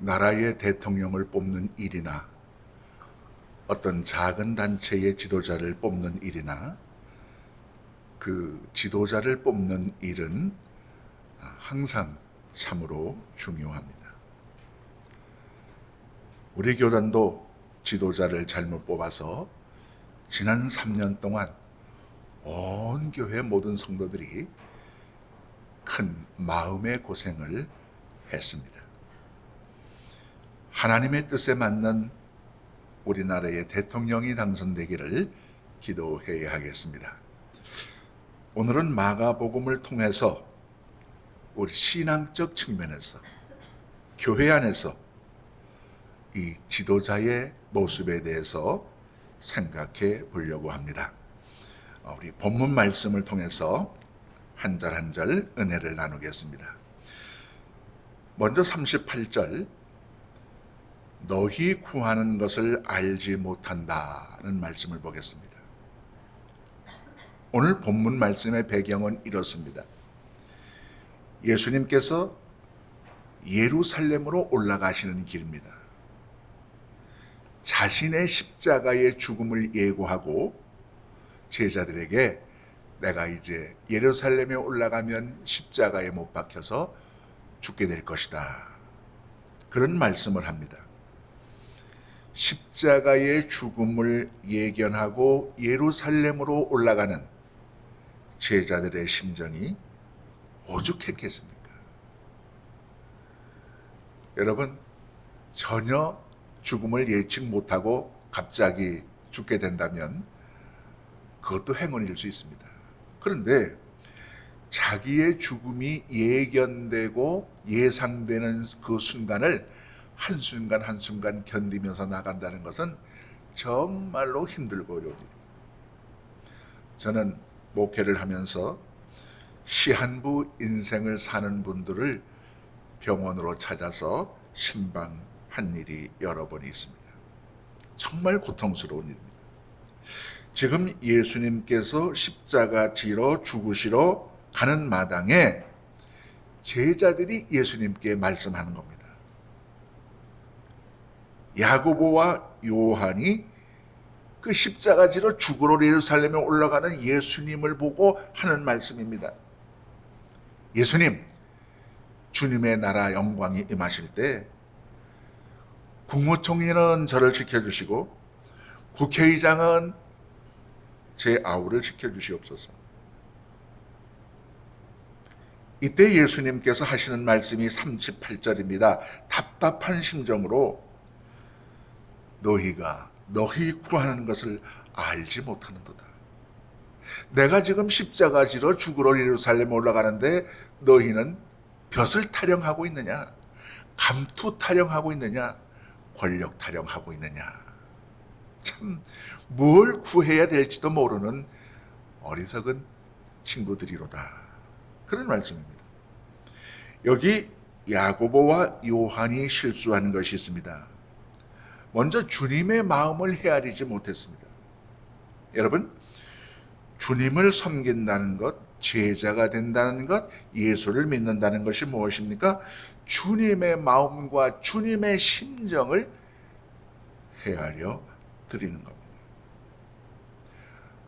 나라의 대통령을 뽑는 일이나 어떤 작은 단체의 지도자를 뽑는 일이나 그 지도자를 뽑는 일은 항상 참으로 중요합니다. 우리 교단도 지도자를 잘못 뽑아서 지난 3년 동안 온 교회 모든 성도들이 큰 마음의 고생을 했습니다. 하나님의 뜻에 맞는 우리나라의 대통령이 당선되기를 기도해야 하겠습니다. 오늘은 마가복음을 통해서 우리 신앙적 측면에서 교회 안에서 이 지도자의 모습에 대해서 생각해 보려고 합니다. 우리 본문 말씀을 통해서 한 절 한 절 은혜를 나누겠습니다. 먼저 38절, 너희 구하는 것을 알지 못한다는 말씀을 보겠습니다. 오늘 본문 말씀의 배경은 이렇습니다. 예수님께서 예루살렘으로 올라가시는 길입니다. 자신의 십자가의 죽음을 예고하고 제자들에게 내가 이제 예루살렘에 올라가면 십자가에 못 박혀서 죽게 될 것이다, 그런 말씀을 합니다. 십자가의 죽음을 예견하고 예루살렘으로 올라가는 제자들의 심정이 오죽했겠습니까? 여러분, 전혀 죽음을 예측 못하고 갑자기 죽게 된다면 그것도 행운일 수 있습니다. 그런데 자기의 죽음이 예견되고 예상되는 그 순간을 한순간 한순간 견디면서 나간다는 것은 정말로 힘들고 어려운 일입니다. 저는 목회를 하면서 시한부 인생을 사는 분들을 병원으로 찾아서 신방한 일이 여러 번 있습니다. 정말 고통스러운 일입니다. 지금 예수님께서 십자가 지러 죽으시러 가는 마당에 제자들이 예수님께 말씀하는 겁니다. 야고보와 요한이 그 십자가 지러 죽으러 예루살렘에 올라가는 예수님을 보고 하는 말씀입니다. 예수님, 주님의 나라 영광이 임하실 때 국무총리는 저를 지켜주시고 국회의장은 제 아우를 지켜주시옵소서. 이때 예수님께서 하시는 말씀이 38절입니다. 답답한 심정으로 너희가 너희 구하는 것을 알지 못하는도다. 내가 지금 십자가 지러 죽으러 예루살렘에 올라가는데 너희는 벼슬 타령하고 있느냐, 감투 타령하고 있느냐, 권력 타령하고 있느냐. 참 뭘 구해야 될지도 모르는 어리석은 친구들이로다, 그런 말씀입니다. 여기 야고보와 요한이 실수한 것이 있습니다. 먼저 주님의 마음을 헤아리지 못했습니다. 여러분, 주님을 섬긴다는 것, 제자가 된다는 것, 예수를 믿는다는 것이 무엇입니까? 주님의 마음과 주님의 심정을 헤아려 드리는 겁니다.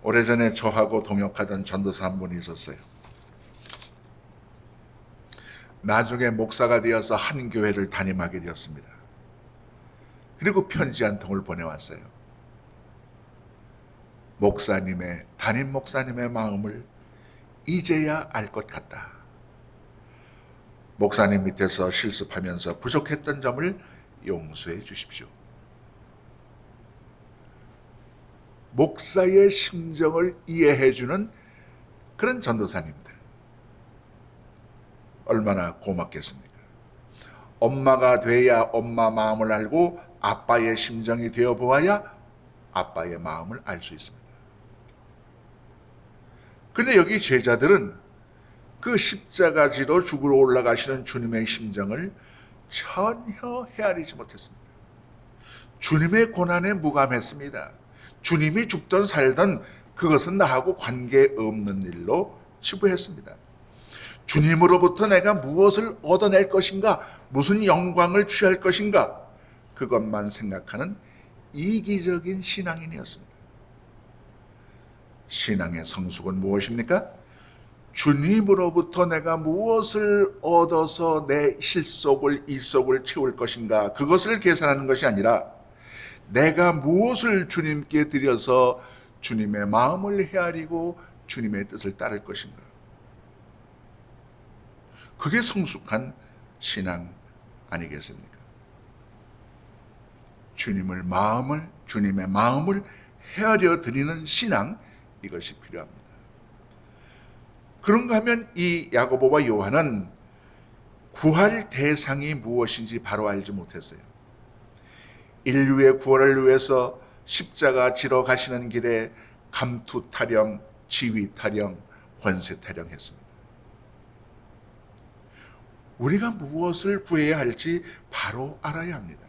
오래전에 저하고 동역하던 전도사 한 분이 있었어요. 나중에 목사가 되어서 한 교회를 담임하게 되었습니다. 그리고 편지 한 통을 보내왔어요. 담임 목사님의 마음을 이제야 알 것 같다. 목사님 밑에서 실습하면서 부족했던 점을 용서해 주십시오. 목사의 심정을 이해해 주는 그런 전도사님들, 얼마나 고맙겠습니까? 엄마가 돼야 엄마 마음을 알고 아빠의 심정이 되어 보아야 아빠의 마음을 알 수 있습니다. 그런데 여기 제자들은 그 십자가 지러 죽으러 올라가시는 주님의 심정을 전혀 헤아리지 못했습니다. 주님의 고난에 무감했습니다. 주님이 죽던 살던 그것은 나하고 관계없는 일로 치부했습니다. 주님으로부터 내가 무엇을 얻어낼 것인가, 무슨 영광을 취할 것인가, 그것만 생각하는 이기적인 신앙인이었습니다. 신앙의 성숙은 무엇입니까? 주님으로부터 내가 무엇을 얻어서 내 실속을, 일속을 채울 것인가, 그것을 계산하는 것이 아니라 내가 무엇을 주님께 드려서 주님의 마음을 헤아리고 주님의 뜻을 따를 것인가. 그게 성숙한 신앙 아니겠습니까? 주님의 마음을 헤아려 드리는 신앙, 이것이 필요합니다. 그런가 하면 이 야고보와 요한은 구할 대상이 무엇인지 바로 알지 못했어요. 인류의 구원을 위해서 십자가 지러 가시는 길에 감투 타령, 지위 타령, 권세 타령했습니다. 우리가 무엇을 구해야 할지 바로 알아야 합니다.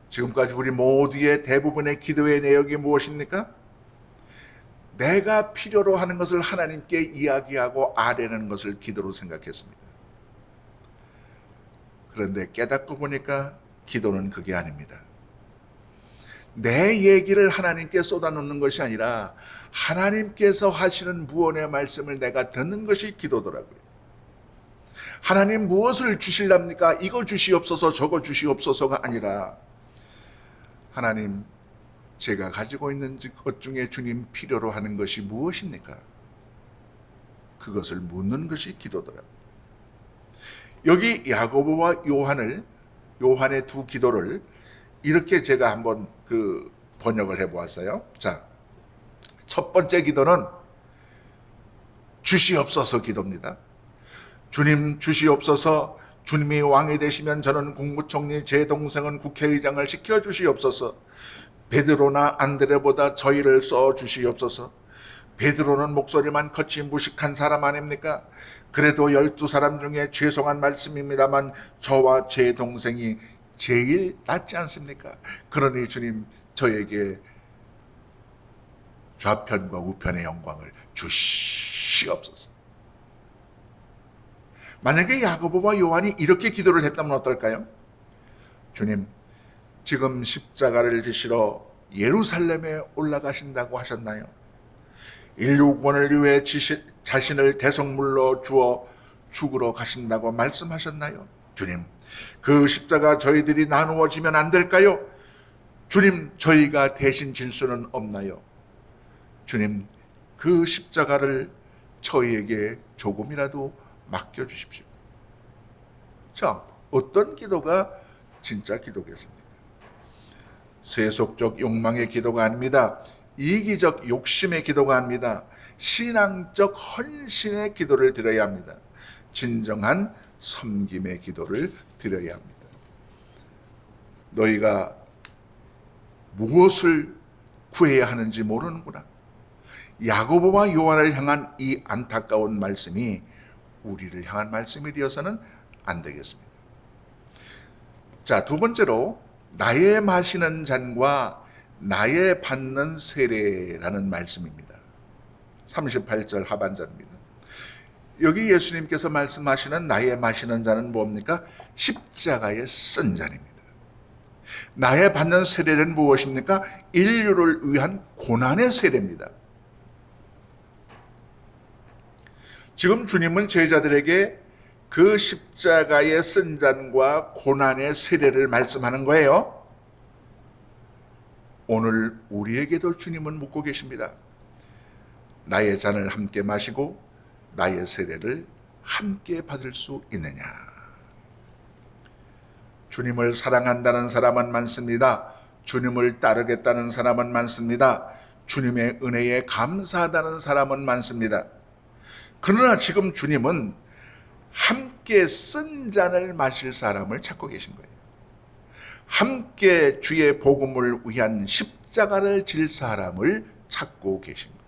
지금까지 우리 모두의 대부분의 기도의 내역이 무엇입니까? 내가 필요로 하는 것을 하나님께 이야기하고 아뢰는 것을 기도로 생각했습니다. 그런데 깨닫고 보니까 기도는 그게 아닙니다. 내 얘기를 하나님께 쏟아놓는 것이 아니라 하나님께서 하시는 무언의 말씀을 내가 듣는 것이 기도더라고요. 하나님 무엇을 주실랍니까? 이거 주시옵소서, 저거 주시옵소서가 아니라 하나님, 제가 가지고 있는 것 중에 주님 필요로 하는 것이 무엇입니까? 그것을 묻는 것이 기도더라고요. 여기 야고보와 요한의 두 기도를 이렇게 제가 한번 번역을 해보았어요. 자, 첫 번째 기도는 주시옵소서 기도입니다. 주님 주시옵소서, 주님이 왕이 되시면 저는 국무총리, 제 동생은 국회의장을 시켜주시옵소서. 베드로나 안드레보다 저희를 써주시옵소서. 베드로는 목소리만 거친 무식한 사람 아닙니까? 그래도 12사람 중에 죄송한 말씀입니다만 저와 제 동생이 제일 낫지 않습니까? 그러니 주님, 저에게 좌편과 우편의 영광을 주시옵소서. 만약에 야고보와 요한이 이렇게 기도를 했다면 어떨까요? 주님, 지금 십자가를 지시러 예루살렘에 올라가신다고 하셨나요? 인류 구원을 위해 자신을 대성물로 주어 죽으러 가신다고 말씀하셨나요? 주님, 그 십자가 저희들이 나누어지면 안 될까요? 주님, 저희가 대신 질 수는 없나요? 주님, 그 십자가를 저희에게 조금이라도 맡겨주십시오. 자, 어떤 기도가 진짜 기도겠습니까? 세속적 욕망의 기도가 아닙니다. 이기적 욕심의 기도가 아닙니다. 신앙적 헌신의 기도를 드려야 합니다. 진정한 섬김의 기도를 드려야 합니다. 너희가 무엇을 구해야 하는지 모르는구나. 야고보와 요한을 향한 이 안타까운 말씀이 우리를 향한 말씀이 되어서는 안 되겠습니다. 자, 두 번째로 나의 마시는 잔과 나의 받는 세례라는 말씀입니다. 38절 하반절입니다. 여기 예수님께서 말씀하시는 나의 마시는 잔은 뭡니까? 십자가의 쓴 잔입니다. 나의 받는 세례는 무엇입니까? 인류를 위한 고난의 세례입니다. 지금 주님은 제자들에게 그 십자가의 쓴 잔과 고난의 세례를 말씀하는 거예요. 오늘 우리에게도 주님은 묻고 계십니다. 나의 잔을 함께 마시고 나의 세례를 함께 받을 수 있느냐? 주님을 사랑한다는 사람은 많습니다. 주님을 따르겠다는 사람은 많습니다. 주님의 은혜에 감사하다는 사람은 많습니다. 그러나 지금 주님은 함께 쓴 잔을 마실 사람을 찾고 계신 거예요. 함께 주의 복음을 위한 십자가를 질 사람을 찾고 계신 거예요.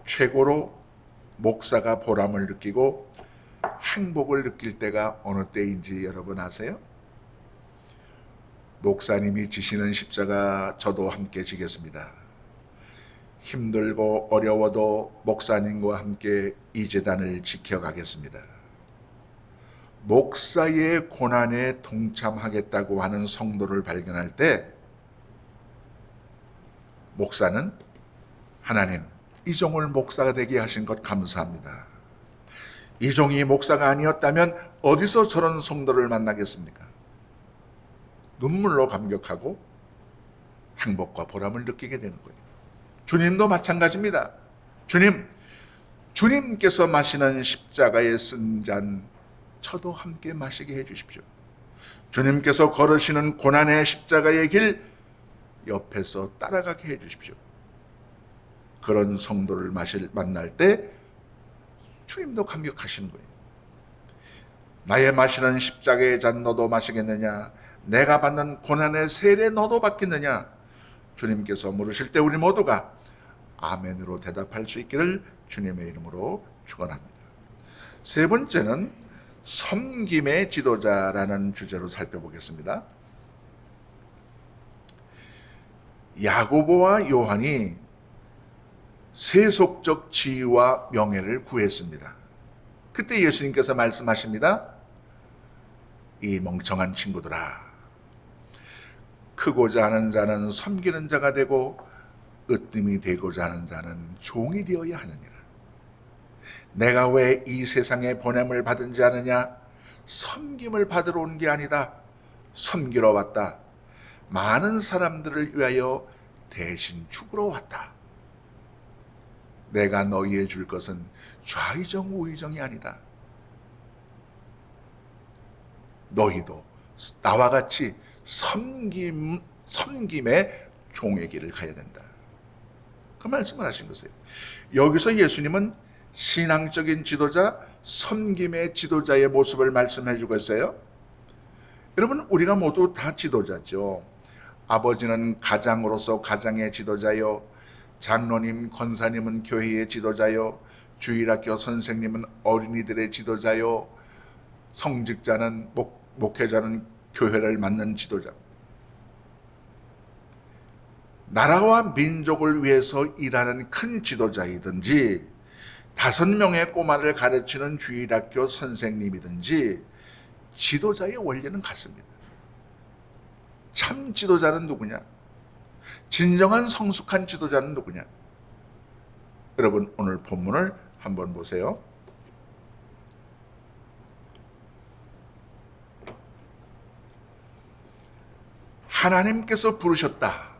최고로 목사가 보람을 느끼고 행복을 느낄 때가 어느 때인지 여러분 아세요? 목사님이 지시는 십자가 저도 함께 지겠습니다. 힘들고 어려워도 목사님과 함께 이 재단을 지켜가겠습니다. 목사의 고난에 동참하겠다고 하는 성도를 발견할 때 목사는 하나님, 이종을 목사가 되게 하신 것 감사합니다. 이종이 목사가 아니었다면 어디서 저런 성도를 만나겠습니까? 눈물로 감격하고 행복과 보람을 느끼게 되는 거예요. 주님도 마찬가지입니다. 주님께서 마시는 십자가에 쓴 잔 저도 함께 마시게 해주십시오. 주님께서 걸으시는 고난의 십자가의 길 옆에서 따라가게 해주십시오. 그런 성도를 만날 때 주님도 감격하시는 거예요. 나의 마시는 십자가의 잔 너도 마시겠느냐? 내가 받는 고난의 세례 너도 받겠느냐? 주님께서 물으실 때 우리 모두가 아멘으로 대답할 수 있기를 주님의 이름으로 축원합니다. 세 번째는 섬김의 지도자라는 주제로 살펴보겠습니다. 야고보와 요한이 세속적 지위와 명예를 구했습니다. 그때 예수님께서 말씀하십니다. 이 멍청한 친구들아, 크고자 하는 자는 섬기는 자가 되고 으뜸이 되고자 하는 자는 종이 되어야 하느니라. 내가 왜 이 세상에 보냄을 받은지 아느냐? 섬김을 받으러 온 게 아니다. 섬기러 왔다. 많은 사람들을 위하여 대신 죽으러 왔다. 내가 너희에 줄 것은 좌의정 우의정이 아니다. 너희도 나와 같이 섬김의 종의 길을 가야 된다. 그 말씀을 하신 것이에요. 여기서 예수님은 신앙적인 지도자, 섬김의 지도자의 모습을 말씀해 주고 있어요. 여러분, 우리가 모두 다 지도자죠. 아버지는 가장으로서 가장의 지도자요, 장로님, 권사님은 교회의 지도자요, 주일학교 선생님은 어린이들의 지도자요, 성직자는 목회자는 교회를 맡는 지도자. 나라와 민족을 위해서 일하는 큰 지도자이든지 5명의 꼬마를 가르치는 주일학교 선생님이든지 지도자의 원리는 같습니다. 참 지도자는 누구냐? 진정한 성숙한 지도자는 누구냐? 여러분, 오늘 본문을 한번 보세요. 하나님께서 부르셨다.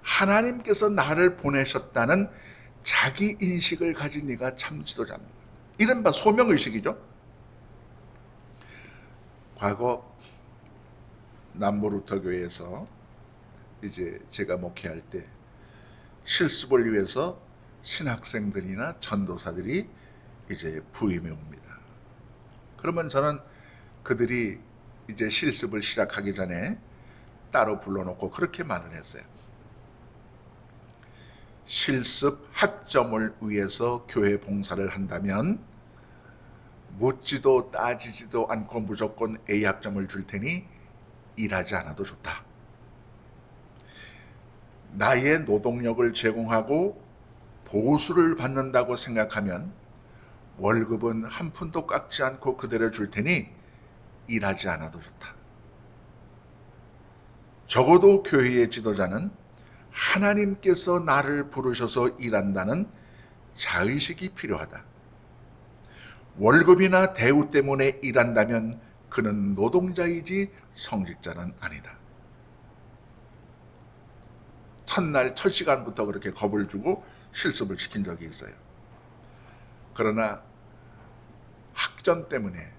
하나님께서 나를 보내셨다는 자기 인식을 가진 네가 참 지도자입니다. 이른바 소명의식이죠. 과거 남보루터 교회에서 이제 제가 목회할 때 실습을 위해서 신학생들이나 전도사들이 이제 부임해 옵니다. 그러면 저는 그들이 이제 실습을 시작하기 전에 따로 불러놓고 그렇게 말을 했어요. 실습 학점을 위해서 교회 봉사를 한다면 묻지도 따지지도 않고 무조건 A 학점을 줄 테니 일하지 않아도 좋다. 나의 노동력을 제공하고 보수를 받는다고 생각하면 월급은 한 푼도 깎지 않고 그대로 줄 테니 일하지 않아도 좋다. 적어도 교회의 지도자는 하나님께서 나를 부르셔서 일한다는 자의식이 필요하다. 월급이나 대우 때문에 일한다면 그는 노동자이지 성직자는 아니다. 첫날 첫 시간부터 그렇게 겁을 주고 실습을 시킨 적이 있어요. 그러나 학점 때문에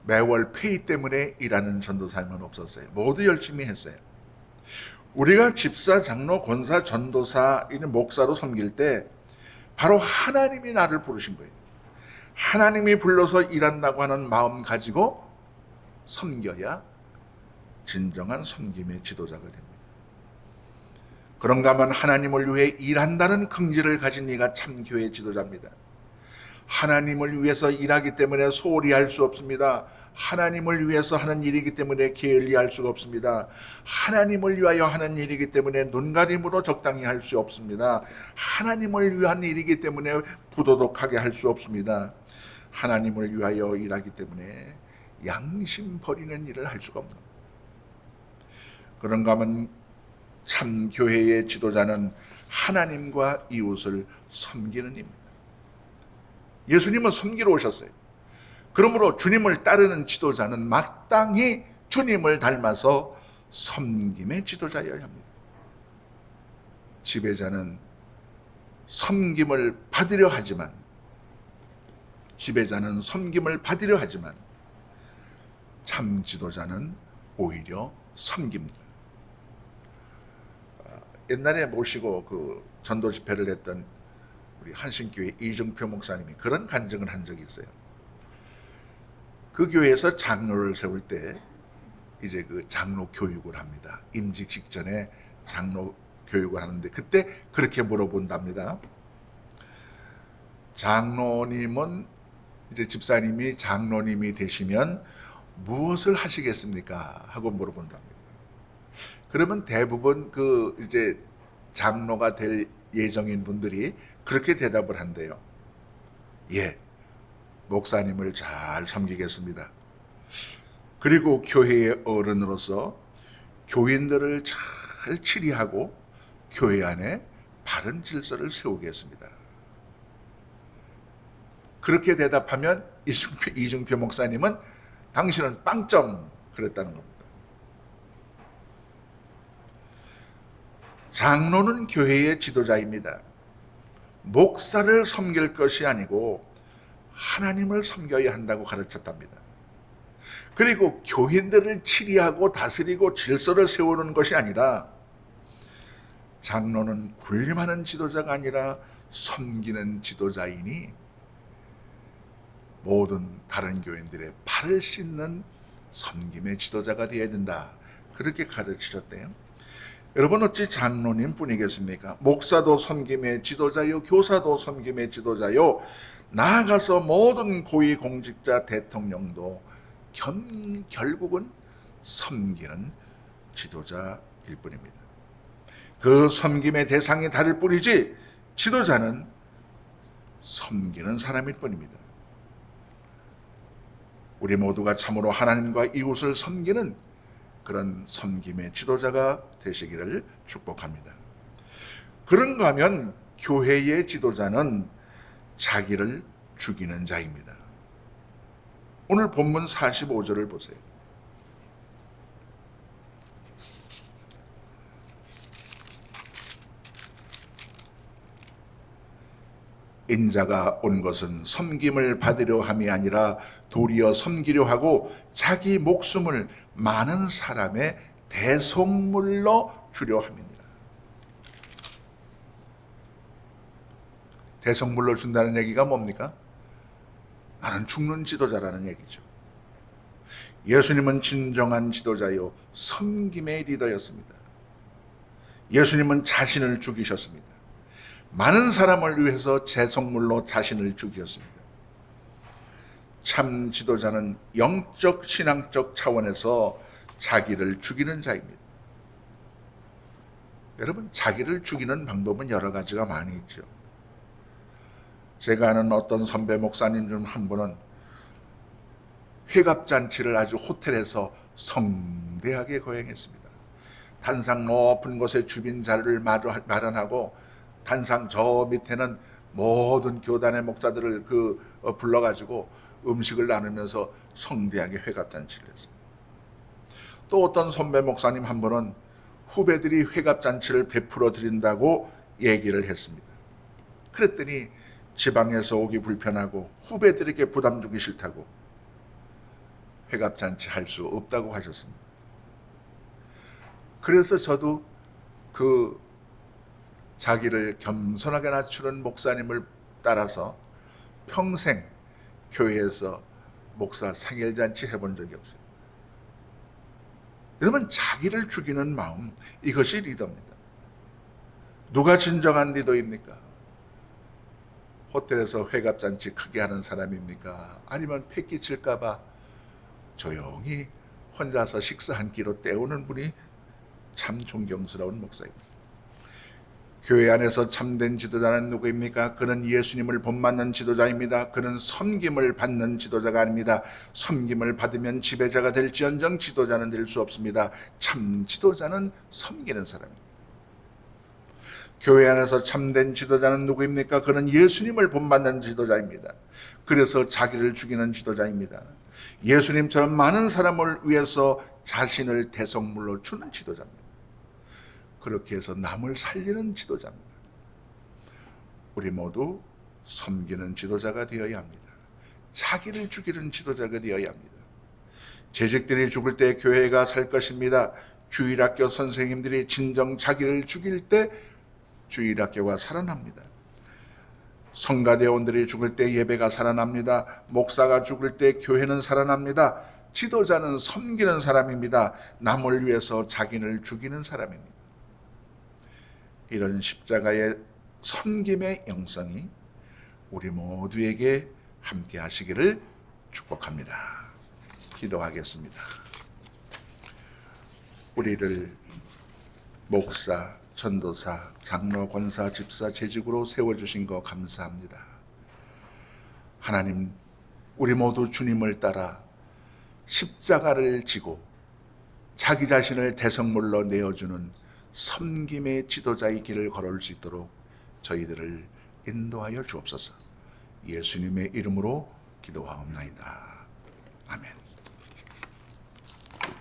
매월 페이 때문에 일하는 전도사님은 없었어요. 모두 열심히 했어요. 우리가 집사, 장로, 권사, 전도사, 목사로 섬길 때 바로 하나님이 나를 부르신 거예요. 하나님이 불러서 일한다고 하는 마음 가지고 섬겨야 진정한 섬김의 지도자가 됩니다. 그런가 하면 하나님을 위해 일한다는 긍지를 가진 이가 참 교회 지도자입니다. 하나님을 위해서 일하기 때문에 소홀히 할 수 없습니다. 하나님을 위해서 하는 일이기 때문에 게을리할 수가 없습니다. 하나님을 위하여 하는 일이기 때문에 눈가림으로 적당히 할 수 없습니다. 하나님을 위한 일이기 때문에 부도덕하게 할 수 없습니다. 하나님을 위하여 일하기 때문에 양심 버리는 일을 할 수가 없는 겁니다. 그런가 하면 참 교회의 지도자는 하나님과 이웃을 섬기는 입니다. 예수님은 섬기러 오셨어요. 그러므로 주님을 따르는 지도자는 마땅히 주님을 닮아서 섬김의 지도자여야 합니다. 지배자는 섬김을 받으려 하지만 참 지도자는 오히려 섬깁니다. 옛날에 모시고 그 전도 집회를 했던 우리 한신교회 이중표 목사님이 그런 간증을 한 적이 있어요. 그 교회에서 장로를 세울 때 이제 그 장로 교육을 합니다. 임직 직전에 장로 교육을 하는데 그때 그렇게 물어본답니다. 장로님은 이제 집사님이 장로님이 되시면 무엇을 하시겠습니까? 하고 물어본답니다. 그러면 대부분 그 이제 장로가 될 예정인 분들이 그렇게 대답을 한대요. 예, 목사님을 잘 섬기겠습니다. 그리고 교회의 어른으로서 교인들을 잘 치리하고 교회 안에 바른 질서를 세우겠습니다. 그렇게 대답하면 이중표 목사님은 당신은 빵점 그랬다는 겁니다. 장로는 교회의 지도자입니다. 목사를 섬길 것이 아니고 하나님을 섬겨야 한다고 가르쳤답니다. 그리고 교인들을 치리하고 다스리고 질서를 세우는 것이 아니라 장로는 군림하는 지도자가 아니라 섬기는 지도자이니 모든 다른 교인들의 발을 씻는 섬김의 지도자가 되어야 된다. 그렇게 가르치셨대요. 여러분 어찌 장로님 뿐이겠습니까? 목사도 섬김의 지도자요, 교사도 섬김의 지도자요, 나아가서 모든 고위공직자 대통령도 결국은 섬기는 지도자일 뿐입니다. 그 섬김의 대상이 다를 뿐이지 지도자는 섬기는 사람일 뿐입니다. 우리 모두가 참으로 하나님과 이웃을 섬기는 그런 섬김의 지도자가 되시기를 축복합니다. 그런가 하면 교회의 지도자는 자기를 죽이는 자입니다. 오늘 본문 45절을 보세요. 인자가 온 것은 섬김을 받으려 함이 아니라 도리어 섬기려 하고 자기 목숨을 많은 사람의 대속물로 주려 함이니라. 대속물로 준다는 얘기가 뭡니까? 나는 죽는 지도자라는 얘기죠. 예수님은 진정한 지도자요 섬김의 리더였습니다. 예수님은 자신을 죽이셨습니다. 많은 사람을 위해서 대속물로 자신을 죽이셨습니다. 참 지도자는 영적 신앙적 차원에서 자기를 죽이는 자입니다. 여러분, 자기를 죽이는 방법은 여러 가지가 많이 있죠. 제가 아는 어떤 선배 목사님 중 한 분은 회갑잔치를 아주 호텔에서 성대하게 거행했습니다. 단상 높은 곳에 주빈자를 마련하고 단상 저 밑에는 모든 교단의 목사들을 불러가지고 음식을 나누면서 성대하게 회갑잔치를 했어요. 또 어떤 선배 목사님 한 분은 후배들이 회갑잔치를 베풀어 드린다고 얘기를 했습니다. 그랬더니 지방에서 오기 불편하고 후배들에게 부담 주기 싫다고 회갑잔치 할 수 없다고 하셨습니다. 그래서 저도 자기를 겸손하게 낮추는 목사님을 따라서 평생 교회에서 목사 생일잔치 해본 적이 없어요. 여러분, 자기를 죽이는 마음, 이것이 리더입니다. 누가 진정한 리더입니까? 호텔에서 회갑잔치 크게 하는 사람입니까? 아니면 패 끼칠까봐 조용히 혼자서 식사 한 끼로 때우는 분이 참 존경스러운 목사입니다. 교회 안에서 참된 지도자는 누구입니까? 그는 예수님을 본받는 지도자입니다. 그는 섬김을 받는 지도자가 아닙니다. 섬김을 받으면 지배자가 될지언정 지도자는 될 수 없습니다. 참 지도자는 섬기는 사람입니다. 교회 안에서 참된 지도자는 누구입니까? 그는 예수님을 본받는 지도자입니다. 그래서 자기를 죽이는 지도자입니다. 예수님처럼 많은 사람을 위해서 자신을 대성물로 주는 지도자입니다. 그렇게 해서 남을 살리는 지도자입니다. 우리 모두 섬기는 지도자가 되어야 합니다. 자기를 죽이는 지도자가 되어야 합니다. 재직들이 죽을 때 교회가 살 것입니다. 주일학교 선생님들이 진정 자기를 죽일 때 주일학교가 살아납니다. 성가대원들이 죽을 때 예배가 살아납니다. 목사가 죽을 때 교회는 살아납니다. 지도자는 섬기는 사람입니다. 남을 위해서 자기를 죽이는 사람입니다. 이런 십자가의 섬김의 영성이 우리 모두에게 함께 하시기를 축복합니다. 기도하겠습니다. 우리를 목사, 전도사, 장로, 권사, 집사, 재직으로 세워주신 거 감사합니다. 하나님, 우리 모두 주님을 따라 십자가를 지고 자기 자신을 대성물로 내어주는 섬김의 지도자의 길을 걸을 수 있도록 저희들을 인도하여 주옵소서. 예수님의 이름으로 기도하옵나이다. 아멘.